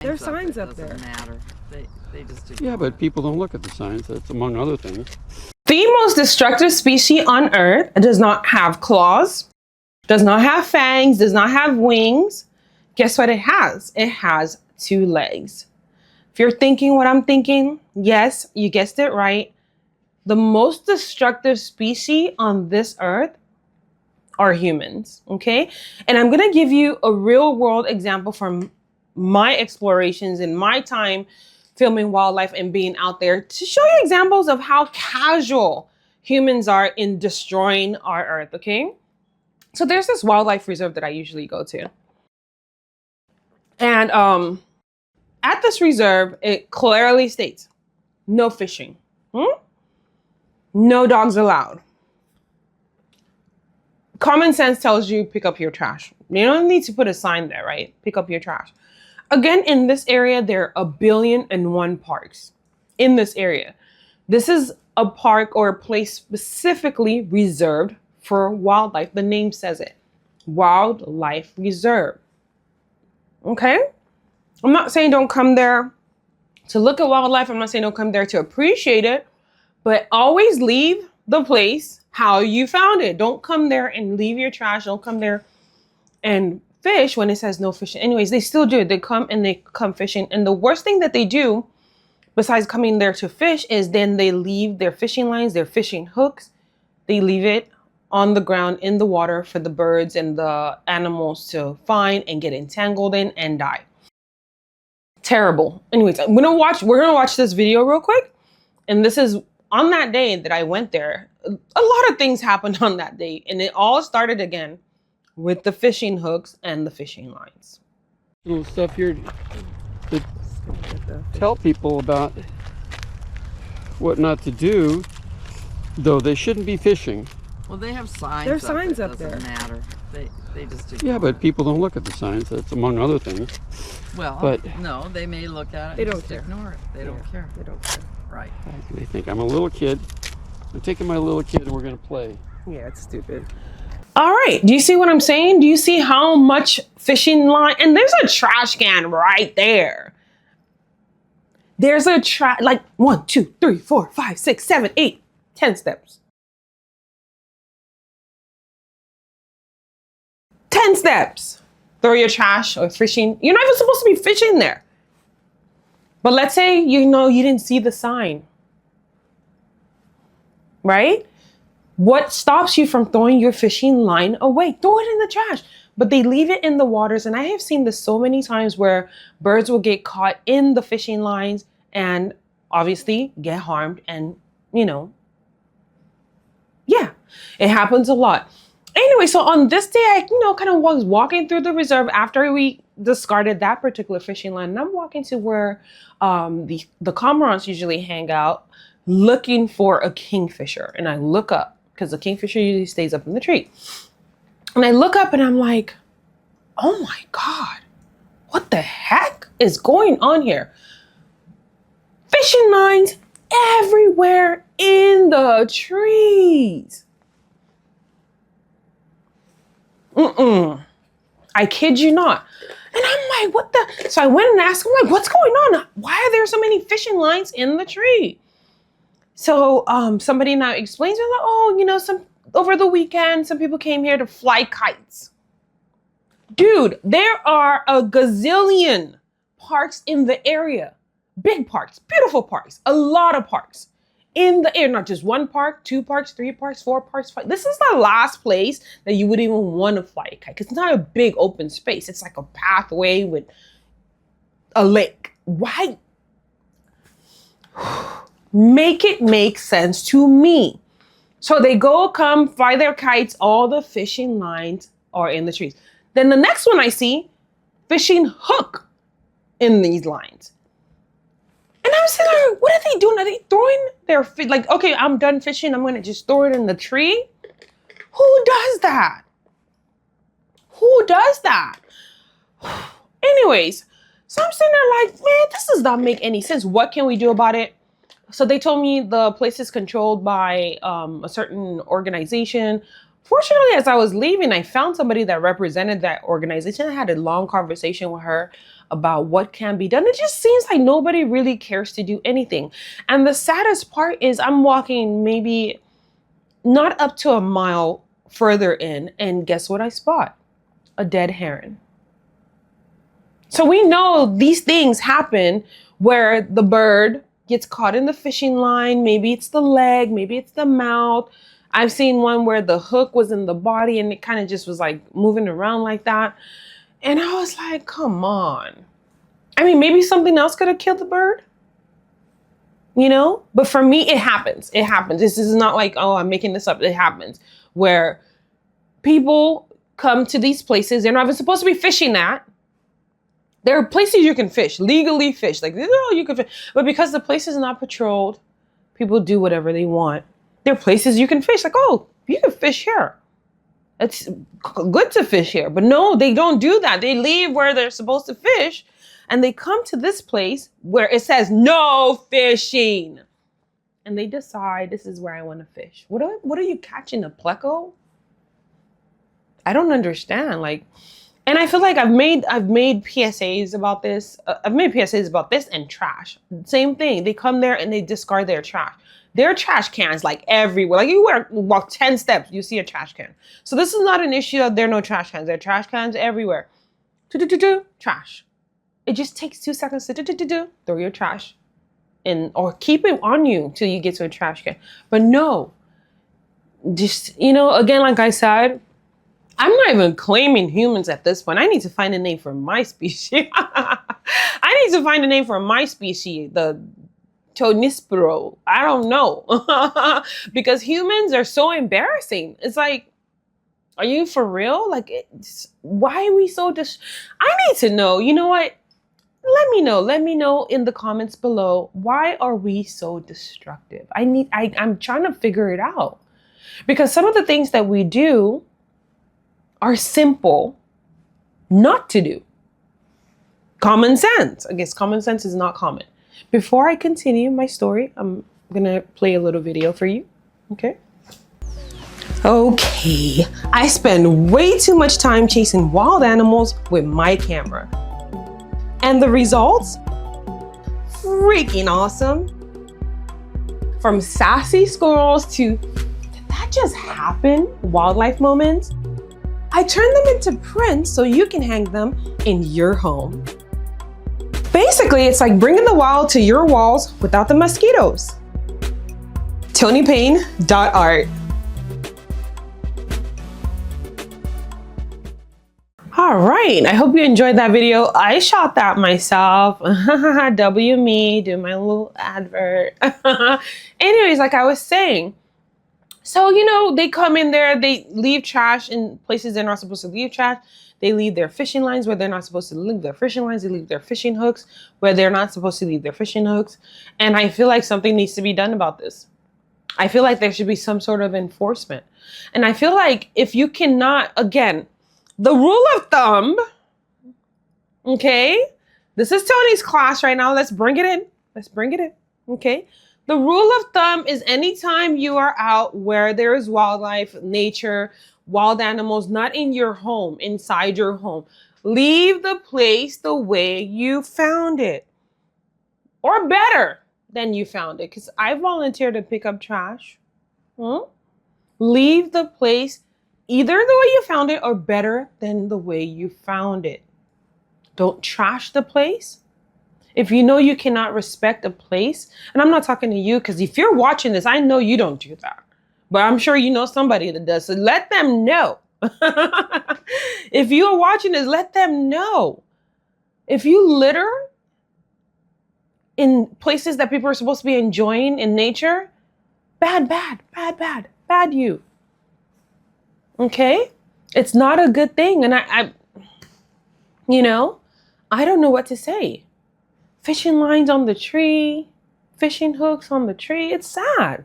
There's signs up there. Doesn't matter. They just Yeah, but people don't look at the signs. That's among other things. The most destructive species on Earth does not have claws, does not have fangs, does not have wings. Guess what it has? It has 2 legs. If you're thinking what I'm thinking, yes, you guessed it right. The most destructive species on this earth are humans, okay? And I'm gonna give you a real world example from my explorations in my time filming wildlife and being out there to show you examples of how casual humans are in destroying our earth, okay? So there's this wildlife reserve that I usually go to. And at this reserve, it clearly states, no fishing. No dogs allowed. Common sense tells you pick up your trash. You don't need to put a sign there, right? Pick up your trash. Again, in this area, there are 1,000,000,001 parks in this area. This is a park or a place specifically reserved for wildlife. The name says it. Wildlife Reserve. Okay? I'm not saying don't come there to look at wildlife. I'm not saying don't come there to appreciate it, but always leave the place how you found it. Don't come there and leave your trash. Don't come there and fish when it says no fishing. Anyways, they still do. They come fishing. And the worst thing that they do, besides coming there to fish, is then they leave their fishing lines, their fishing hooks. They leave it on the ground in the water for the birds and the animals to find and get entangled in and die. Terrible. Anyways, we're gonna watch this video real quick. And this is on that day that I went there. A lot of things happened on that day, and it all started again with the fishing hooks and the fishing lines. Little stuff here to tell people about what not to do, though they shouldn't be fishing. Well, they have signs. There's signs up there. Doesn't matter. They just Yeah, but people don't look at the signs. That's among other things. Well, but no, they may look at it. They and don't just care. ignore it. They don't care. They don't care. Right. They think I'm a little kid. I'm taking my little kid and we're gonna play. Yeah, it's stupid. All right, do you see what I'm saying? Do you see how much fishing line? And there's a trash can right there. There's a like 1, 2, 3, 4, 5, 6, 7, 8, 10 steps. 10 steps. Throw your trash or fishing. You're not even supposed to be fishing there. But let's say, you didn't see the sign. Right? What stops you from throwing your fishing line away? Throw it in the trash. But they leave it in the waters. And I have seen this so many times where birds will get caught in the fishing lines and obviously get harmed. And, yeah, it happens a lot. Anyway, so on this day, I, kind of was walking through the reserve after we discarded that particular fishing line. And I'm walking to where the cormorants usually hang out, looking for a kingfisher. And I look up, because the kingfisher usually stays up in the tree. And I look up and I'm like, oh my God, what the heck is going on here? Fishing lines everywhere in the trees. I kid you not. And I'm like, what the? So I went and asked him, like, what's going on? Why are there so many fishing lines in the tree? So somebody now explains, like, oh, over the weekend, some people came here to fly kites. Dude, there are a gazillion parks in the area. Big parks, beautiful parks, a lot of parks in the area. Not just 1 park, 2 parks, 3 parks, 4 parks, 5. This is the last place that you would even want to fly a kite, because it's not a big open space. It's like a pathway with a lake. Why? Make it make sense to me. So they come fly their kites. All the fishing lines are in the trees. Then the next one I see, fishing hook in these lines. And I'm sitting there, what are they doing? Are they throwing their like, okay, I'm done fishing. I'm going to just throw it in the tree. Who does that? Who does that? Anyways, so I'm sitting there like, man, this does not make any sense. What can we do about it? So they told me the place is controlled by a certain organization. Fortunately, as I was leaving, I found somebody that represented that organization. I had a long conversation with her. about what can be done. It just seems like nobody really cares to do anything. And the saddest part is I'm walking maybe not up to a mile further in, and guess what I spot? A dead heron. So we know these things happen where the bird gets caught in the fishing line. Maybe it's the leg, maybe it's the mouth. I've seen one where the hook was in the body and it kind of just was like moving around like that. And I was like, come on. I mean, maybe something else could have killed the bird, you know? But for me, it happens. It happens. This is not like, oh, I'm making this up. It happens where people come to these places. They're not even supposed to be fishing at. There are places you can fish, legally fish. Like, oh, you can fish. But because the place is not patrolled, people do whatever they want. There are places you can fish. Like, oh, you can fish here. It's good to fish here. But no, they don't do that. They leave where they're supposed to fish. And they come to this place where it says no fishing. And they decide this is where I want to fish. What are you catching, a pleco? I don't understand. Like, and I feel like I've made PSAs about this. I've made PSAs about this and trash. Same thing. They come there and they discard their trash. Their trash cans like everywhere. Like you walk 10 steps, you see a trash can. So this is not an issue that there are no trash cans. There are trash cans everywhere. Trash. It just takes 2 seconds to throw your trash in, or keep it on you till you get to a trash can. But no, just, you know, again, like I said, I'm not even claiming humans at this point. I need to find a name for my species. I need to find a name for my species, the Tonispero. I don't know. Because humans are so embarrassing. It's like, are you for real? Like, why are we so I need to know. You know what? Let me know in the comments below. Why are we so destructive? I'm trying to figure it out. Because some of the things that we do are simple not to do. Common sense. I guess common sense is not common. Before I continue my story, I'm gonna play a little video for you. Okay. Okay. I spend way too much time chasing wild animals with my camera. And the results? Freaking awesome. From sassy squirrels to, did that just happen? Wildlife moments. I turn them into prints so you can hang them in your home. Basically, it's like bringing the wild to your walls without the mosquitoes. ToniPayne.art. All right, I hope you enjoyed that video. I shot that myself. W me, do my little advert. Anyways, like I was saying, so, you know, they come in there, they leave trash in places they're not supposed to leave trash. They leave their fishing lines where they're not supposed to leave their fishing lines. They leave their fishing hooks where they're not supposed to leave their fishing hooks. And I feel like something needs to be done about this. I feel like there should be some sort of enforcement. And I feel like if you cannot, again, the rule of thumb, okay? This is Toni's class right now. Let's bring it in. Let's bring it in, okay? The rule of thumb is anytime you are out where there is wildlife, nature, wild animals, not in your home, inside your home, leave the place the way you found it. Or better than you found it. Because I volunteered to pick up trash. Leave the place either the way you found it or better than the way you found it. Don't trash the place. If you know you cannot respect a place, and I'm not talking to you because if you're watching this, I know you don't do that. But I'm sure you know somebody that does. So let them know. If you are watching this, let them know. If you litter in places that people are supposed to be enjoying in nature, bad you. Okay? It's not a good thing. And I you know, I don't know what to say. Fishing lines on the tree, fishing hooks on the tree. It's sad.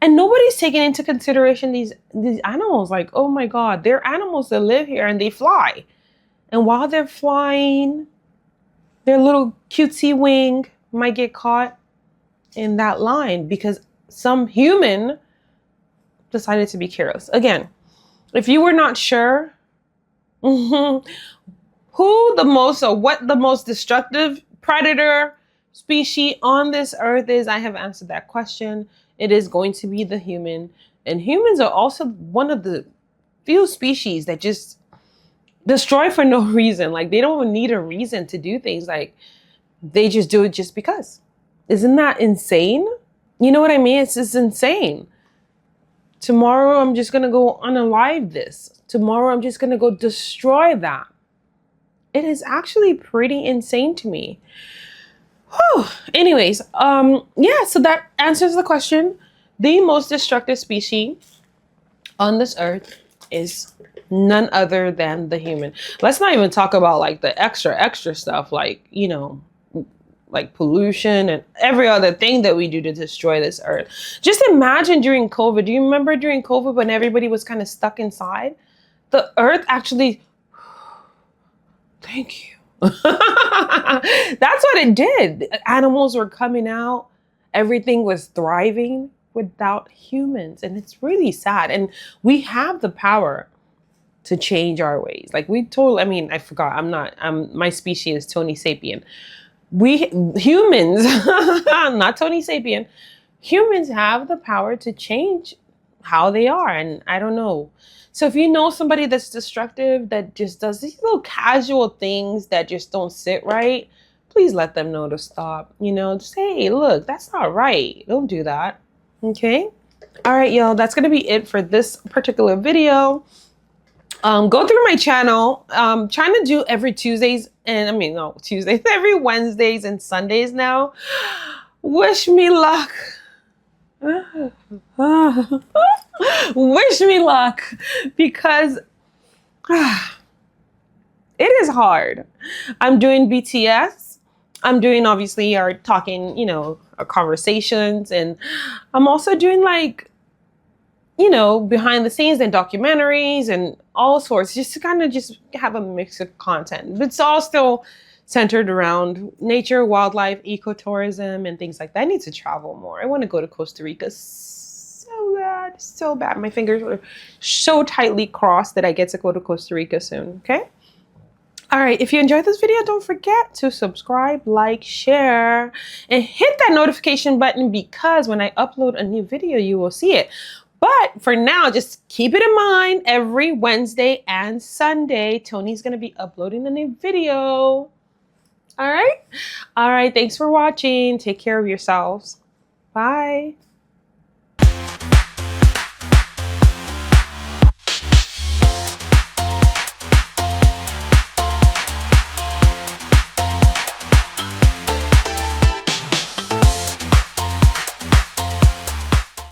And nobody's taking into consideration these animals. Like, oh my God, they're animals that live here and they fly. And while they're flying, their little cutesy wing might get caught in that line because some human decided to be careless. Again, if you were not sure, who what the most destructive predator species on this earth is, I have answered that question. It is going to be the human. And humans are also one of the few species that just destroy for no reason. Like, they don't need a reason to do things. Like, they just do it just because. Isn't that insane? You know what I mean? It's just insane. Tomorrow, I'm just going to go unalive this. Tomorrow, I'm just going to go destroy that. It is actually pretty insane to me. Whew. Anyways, yeah, so that answers the question. The most destructive species on this earth is none other than the human. Let's not even talk about like the extra stuff, like, you know, like pollution and every other thing that we do to destroy this earth. Just imagine during COVID. Do you remember during COVID when everybody was kind of stuck inside? The earth actually, thank you. That's what it did. Animals were coming out. Everything was thriving without humans. And it's really sad. And we have the power to change our ways. Like I forgot, my species is Toni sapien. We humans, not Toni sapien, humans have the power to change how they are. And I don't know. So if you know somebody that's destructive, that just does these little casual things that just don't sit right, please let them know to stop. You know, just say, hey, look, that's not right. Don't do that. Okay? All right, y'all, that's going to be it for this particular video. Go through my channel. Trying to do every Tuesdays Tuesdays, every Wednesdays and Sundays now. Wish me luck. Wish me luck, because it is hard. I'm doing BTS. I'm doing obviously our talking, our conversations, and I'm also doing like, behind the scenes and documentaries and all sorts, just to kind of just have a mix of content. But it's all still centered around nature, wildlife, ecotourism, and things like that. I need to travel more. I want to go to Costa Rica so bad. My fingers are so tightly crossed that I get to go to Costa Rica soon, okay? All right, if you enjoyed this video, don't forget to subscribe, like, share, and hit that notification button, because when I upload a new video, you will see it. But for now, just keep it in mind, every Wednesday and Sunday, Toni's going to be uploading a new video. All right? All right, thanks for watching. Take care of yourselves. Bye.